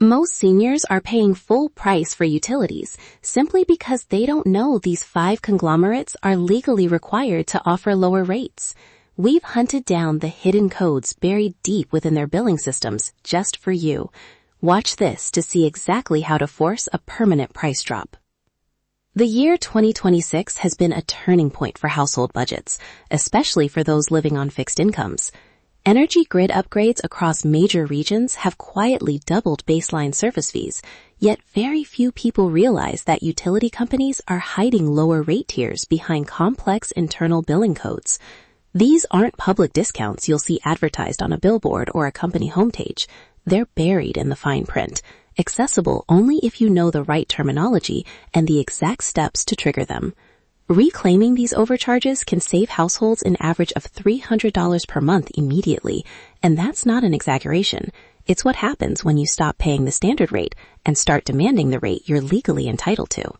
Most seniors are paying full price for utilities simply because they don't know these 5 conglomerates are legally required to offer lower rates. We've hunted down the hidden codes buried deep within their billing systems just for you. Watch this to see exactly how to force a permanent price drop. The year 2026 has been a turning point for household budgets, especially for those living on fixed incomes. Energy grid upgrades across major regions have quietly doubled baseline service fees, yet very few people realize that utility companies are hiding lower rate tiers behind complex internal billing codes. These aren't public discounts you'll see advertised on a billboard or a company homepage. They're buried in the fine print, accessible only if you know the right terminology and the exact steps to trigger them. Reclaiming these overcharges can save households an average of $300 per month immediately, and that's not an exaggeration. It's what happens when you stop paying the standard rate and start demanding the rate you're legally entitled to.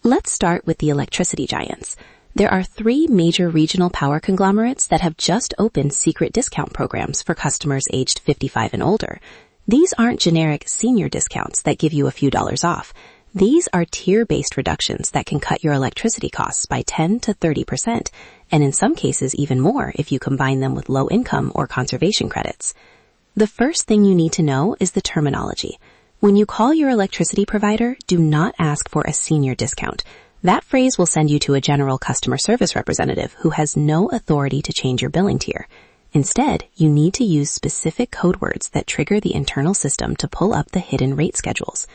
Let's start with the electricity giants. There are 3 major regional power conglomerates that have just opened secret discount programs for customers aged 55 and older. These aren't generic senior discounts that give you a few dollars off. These are tier-based reductions that can cut your electricity costs by 10 to 30%, and in some cases even more if you combine them with low-income or conservation credits. The first thing you need to know is the terminology. When you call your electricity provider, do not ask for a senior discount. That phrase will send you to a general customer service representative who has no authority to change your billing tier. Instead, you need to use specific code words that trigger the internal system to pull up the hidden rate schedules.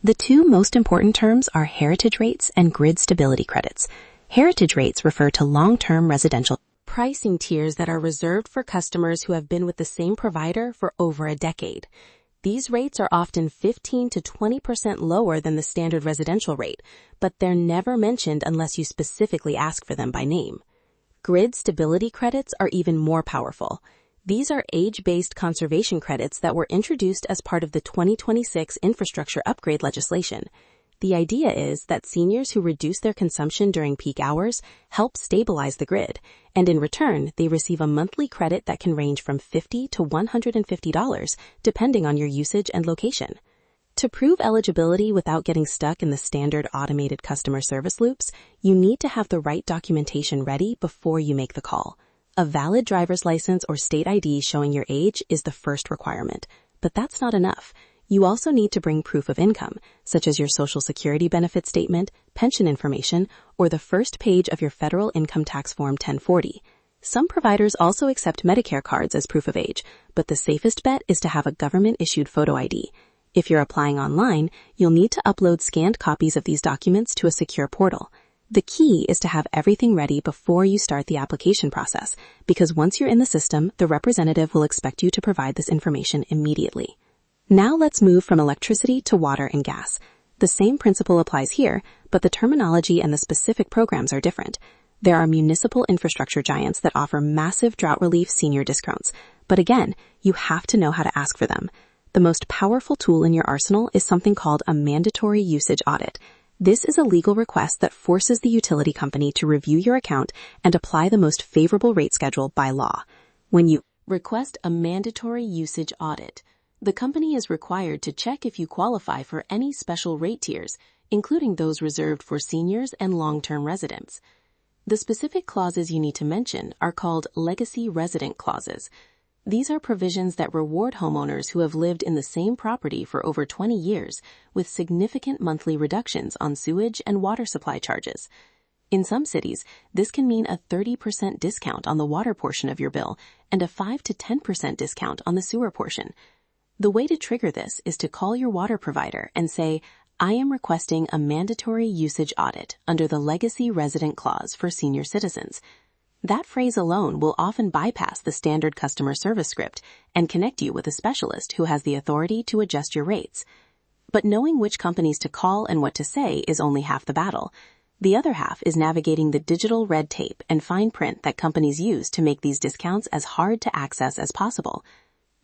The 2 most important terms are heritage rates and grid stability credits. Heritage rates refer to long-term residential pricing tiers that are reserved for customers who have been with the same provider for over a decade. These rates are often 15 to 20% lower than the standard residential rate, but they're never mentioned unless you specifically ask for them by name. Grid stability credits are even more powerful. These are age-based conservation credits that were introduced as part of the 2026 infrastructure upgrade legislation. The idea is that seniors who reduce their consumption during peak hours help stabilize the grid, and in return, they receive a monthly credit that can range from $50 to $150, depending on your usage and location. To prove eligibility without getting stuck in the standard automated customer service loops, you need to have the right documentation ready before you make the call. A valid driver's license or state ID showing your age is the first requirement, but that's not enough. You also need to bring proof of income, such as your Social Security benefit statement, pension information, or the first page of your federal income tax form 1040. Some providers also accept Medicare cards as proof of age, but the safest bet is to have a government-issued photo ID. If you're applying online, you'll need to upload scanned copies of these documents to a secure portal. The key is to have everything ready before you start the application process, because once you're in the system, the representative will expect you to provide this information immediately. Now let's move from electricity to water and gas. The same principle applies here, but the terminology and the specific programs are different. There are municipal infrastructure giants that offer massive drought relief senior discounts, but again, you have to know how to ask for them. The most powerful tool in your arsenal is something called a mandatory usage audit. This is a legal request that forces the utility company to review your account and apply the most favorable rate schedule by law. When you request a mandatory usage audit, the company is required to check if you qualify for any special rate tiers, including those reserved for seniors and long-term residents. The specific clauses you need to mention are called legacy resident clauses. These are provisions that reward homeowners who have lived in the same property for over 20 years with significant monthly reductions on sewage and water supply charges. In some cities, this can mean a 30% discount on the water portion of your bill and a 5 to 10% discount on the sewer portion. The way to trigger this is to call your water provider and say, "I am requesting a mandatory usage audit under the Legacy Resident Clause for senior citizens." That phrase alone will often bypass the standard customer service script and connect you with a specialist who has the authority to adjust your rates. But knowing which companies to call and what to say is only half the battle. The other half is navigating the digital red tape and fine print that companies use to make these discounts as hard to access as possible.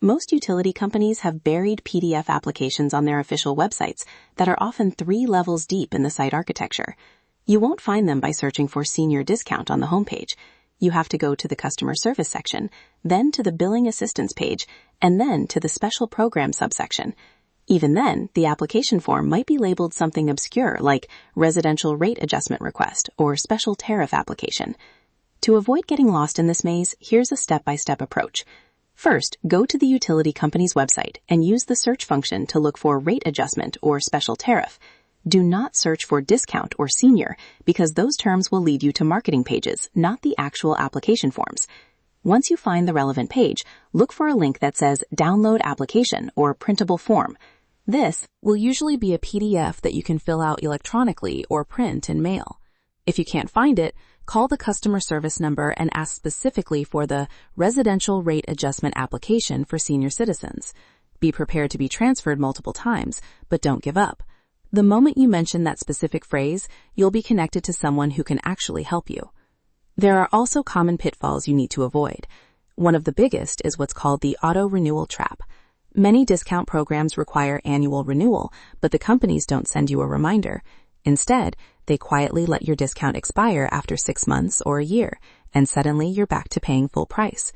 Most utility companies have buried PDF applications on their official websites that are often 3 levels deep in the site architecture. You won't find them by searching for senior discount on the homepage. You have to go to the customer service section, then to the billing assistance page, and then to the special program subsection. Even then, the application form might be labeled something obscure like residential rate adjustment request or special tariff application. To avoid getting lost in this maze, here's a step-by-step approach. First, go to the utility company's website and use the search function to look for rate adjustment or special tariff. Do not search for discount or senior because those terms will lead you to marketing pages, not the actual application forms. Once you find the relevant page, look for a link that says Download Application or Printable Form. This will usually be a PDF that you can fill out electronically or print and mail. If you can't find it, call the customer service number and ask specifically for the Residential Rate Adjustment Application for Senior Citizens. Be prepared to be transferred multiple times, but don't give up. The moment you mention that specific phrase, you'll be connected to someone who can actually help you. There are also common pitfalls you need to avoid. One of the biggest is what's called the auto-renewal trap. Many discount programs require annual renewal, but the companies don't send you a reminder. Instead, they quietly let your discount expire after 6 months or a year, and suddenly you're back to paying full price.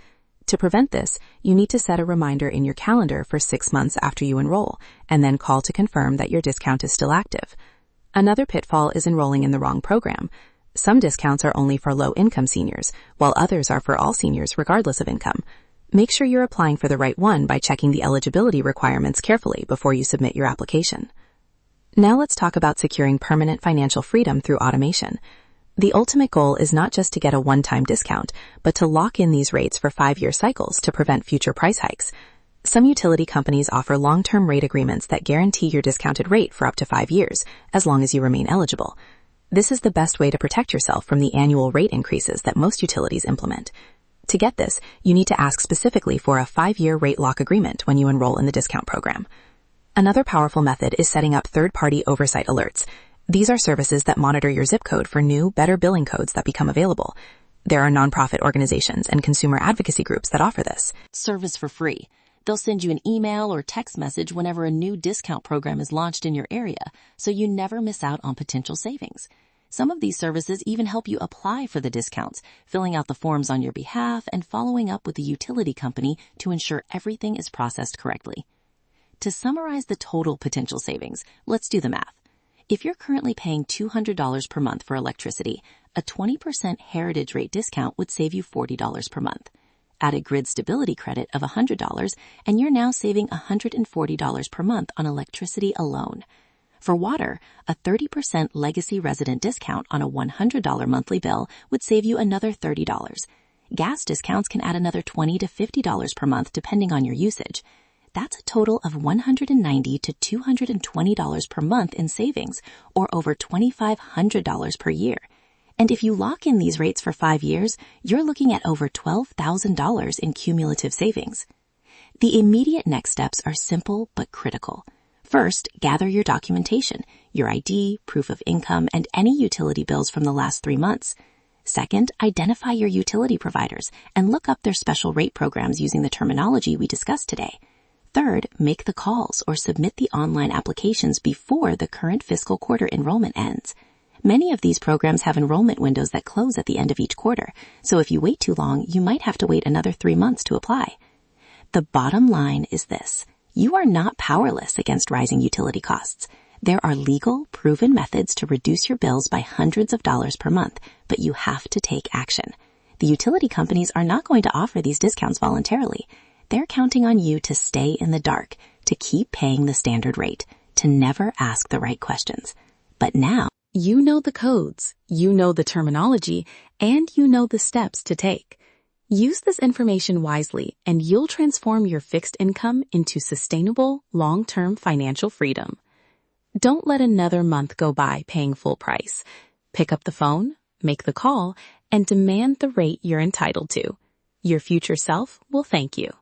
To prevent this, you need to set a reminder in your calendar for 6 months after you enroll, and then call to confirm that your discount is still active. Another pitfall is enrolling in the wrong program. Some discounts are only for low-income seniors, while others are for all seniors regardless of income. Make sure you're applying for the right one by checking the eligibility requirements carefully before you submit your application. Now let's talk about securing permanent financial freedom through automation. The ultimate goal is not just to get a one-time discount, but to lock in these rates for 5-year cycles to prevent future price hikes. Some utility companies offer long-term rate agreements that guarantee your discounted rate for up to 5 years, as long as you remain eligible. This is the best way to protect yourself from the annual rate increases that most utilities implement. To get this, you need to ask specifically for a 5-year rate lock agreement when you enroll in the discount program. Another powerful method is setting up third-party oversight alerts. These are services that monitor your zip code for new, better billing codes that become available. There are nonprofit organizations and consumer advocacy groups that offer this service for free. They'll send you an email or text message whenever a new discount program is launched in your area, so you never miss out on potential savings. Some of these services even help you apply for the discounts, filling out the forms on your behalf and following up with the utility company to ensure everything is processed correctly. To summarize the total potential savings, let's do the math. If you're currently paying $200 per month for electricity, a 20% heritage rate discount would save you $40 per month. Add a grid stability credit of $100, and you're now saving $140 per month on electricity alone. For water, a 30% legacy resident discount on a $100 monthly bill would save you another $30. Gas discounts can add another $20 to $50 per month depending on your usage. That's a total of $190 to $220 per month in savings, or over $2,500 per year. And if you lock in these rates for 5 years, you're looking at over $12,000 in cumulative savings. The immediate next steps are simple but critical. First, gather your documentation, your ID, proof of income, and any utility bills from the last 3 months. Second, identify your utility providers and look up their special rate programs using the terminology we discussed today. Third, make the calls or submit the online applications before the current fiscal quarter enrollment ends. Many of these programs have enrollment windows that close at the end of each quarter, so if you wait too long, you might have to wait another 3 months to apply. The bottom line is this: you are not powerless against rising utility costs. There are legal, proven methods to reduce your bills by hundreds of dollars per month, but you have to take action. The utility companies are not going to offer these discounts voluntarily. They're counting on you to stay in the dark, to keep paying the standard rate, to never ask the right questions. But now, you know the codes, you know the terminology, and you know the steps to take. Use this information wisely, and you'll transform your fixed income into sustainable, long-term financial freedom. Don't let another month go by paying full price. Pick up the phone, make the call, and demand the rate you're entitled to. Your future self will thank you.